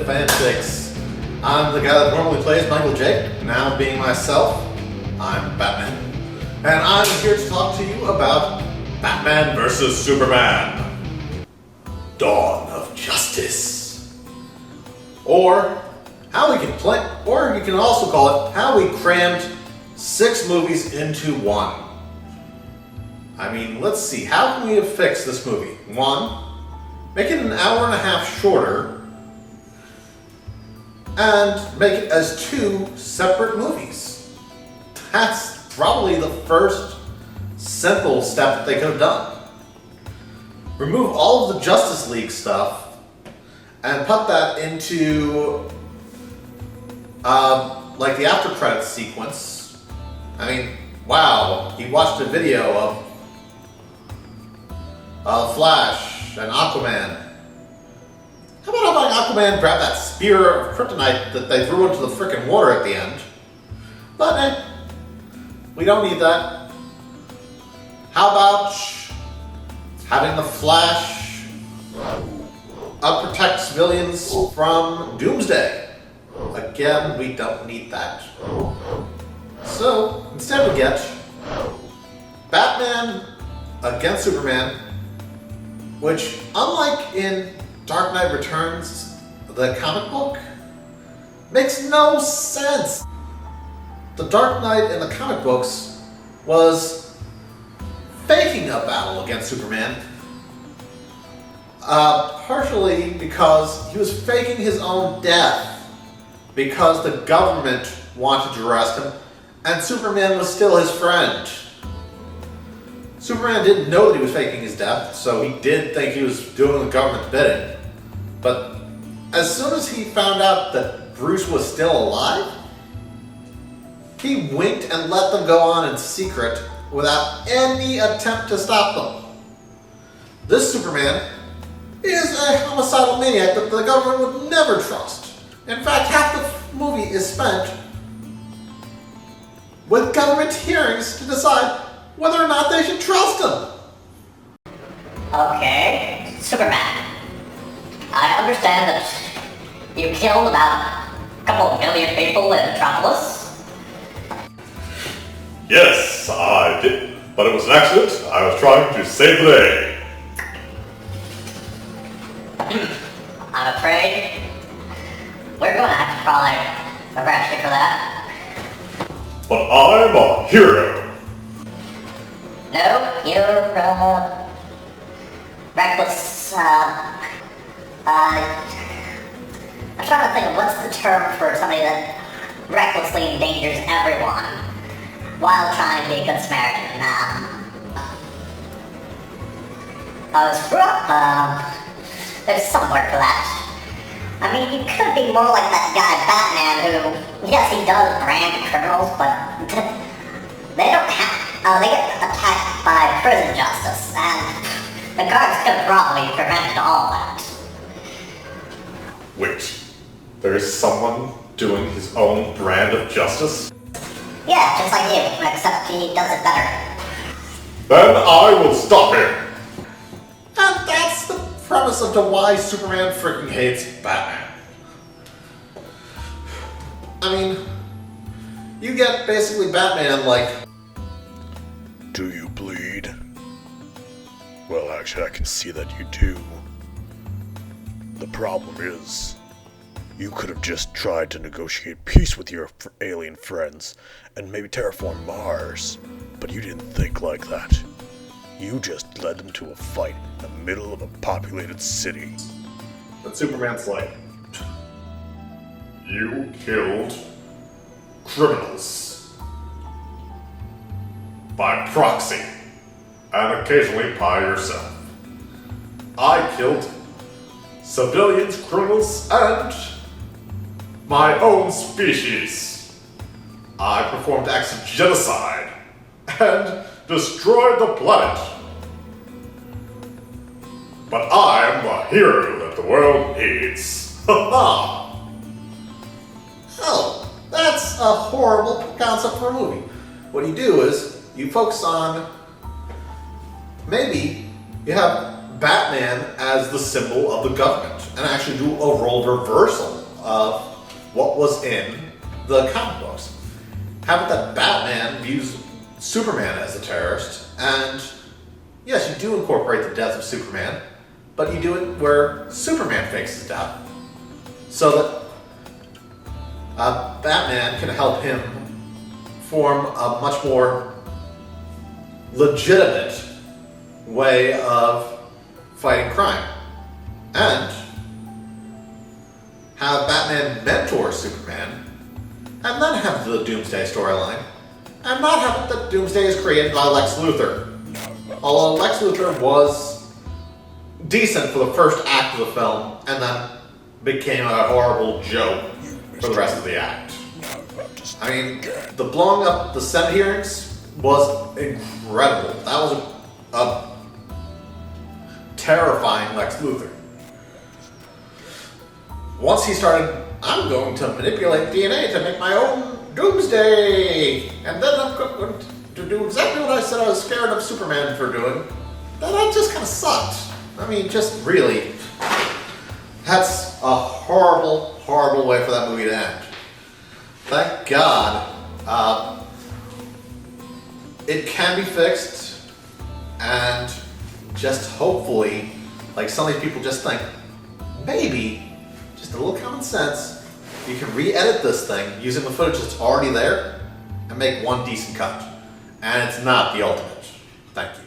the fanfics. I'm the guy that normally plays Michael J. Now being myself, I'm Batman. And I'm here to talk to you about Batman vs. Superman. Dawn of Justice. Or how we can play, or you can also call it how we crammed 6 movies into one. I mean, let's see, how can we have fixed this movie? 1, make it an hour and a half shorter, and make it as 2 separate movies. That's probably the first simple step that they could have done. Remove all of the Justice League stuff and put that into like the after credits sequence. I mean, wow, you watched a video of Flash and Aquaman. How about having Aquaman grab that spear of kryptonite that they threw into the frickin' water at the end? But we don't need that. How about having the Flash protect civilians from Doomsday? Again, we don't need that. So, instead we get Batman against Superman, which, unlike in Dark Knight Returns, the comic book, makes no sense. The Dark Knight in the comic books was faking a battle against Superman, partially because he was faking his own death because the government wanted to arrest him, and Superman was still his friend. Superman didn't know that he was faking his death, so he did think he was doing the government's bidding. But as soon as he found out that Bruce was still alive, he winked and let them go on in secret without any attempt to stop them. This Superman is a homicidal maniac that the government would never trust. In fact, half the movie is spent with government hearings to decide whether or not they should trust him. Okay, Superman. I understand that you killed about a couple of million people in Metropolis. Yes, I did, but it was an accident. I was trying to save the day. I'm afraid we're going to have to probably arrest you for that. But I'm a hero. No, you're, reckless, I'm trying to think of what's the term for somebody that recklessly endangers everyone while trying to be a good Samaritan. Screw up, there's some word for that. I mean, you could be more like that guy Batman who, yes, he does brand criminals, but they don't have, they get attacked by prison justice, and the guards could have probably prevented all that. Wait, there is someone doing his own brand of justice? Yeah, just like you, except he does it better. Then I will stop him. And that's the premise of why Superman freaking hates Batman. I mean, you get basically Batman like, do you bleed? Well, actually, I can see that you do. The problem is, you could have just tried to negotiate peace with your alien friends and maybe terraform Mars, but you didn't think like that. You just led them to a fight in the middle of a populated city. But Superman's like, you killed criminals by proxy and occasionally by yourself. I killed civilians, criminals, and my own species. I performed acts of genocide and destroyed the planet. But I am the hero that the world needs. Ha ha! oh, that's a horrible concept for a movie. What you do is, you focus on, maybe you have Batman as the symbol of the government and actually do a role reversal of what was in the comic books. Have it that Batman views Superman as a terrorist, and yes, you do incorporate the death of Superman, but you do it where Superman fakes his death, so that Batman can help him form a much more legitimate way of fighting crime. And have Batman mentor Superman, and then have the Doomsday storyline, and not have it that Doomsday is created by Lex Luthor. Although Lex Luthor was decent for the first act of the film, and then became a horrible joke for the rest of the act. I mean, the blowing up the Senate hearings was incredible. That was a terrifying Lex Luthor. Once he started, I'm going to manipulate DNA to make my own Doomsday, and then I'm going to do exactly what I said I was scared of Superman for doing, that just kind of sucked. I mean, just really, that's a horrible, horrible way for that movie to end. Thank God, it can be fixed, and just hopefully, like some of these people just think, maybe, just a little common sense, you can re-edit this thing using the footage that's already there and make one decent cut. And it's not the ultimate. Thank you.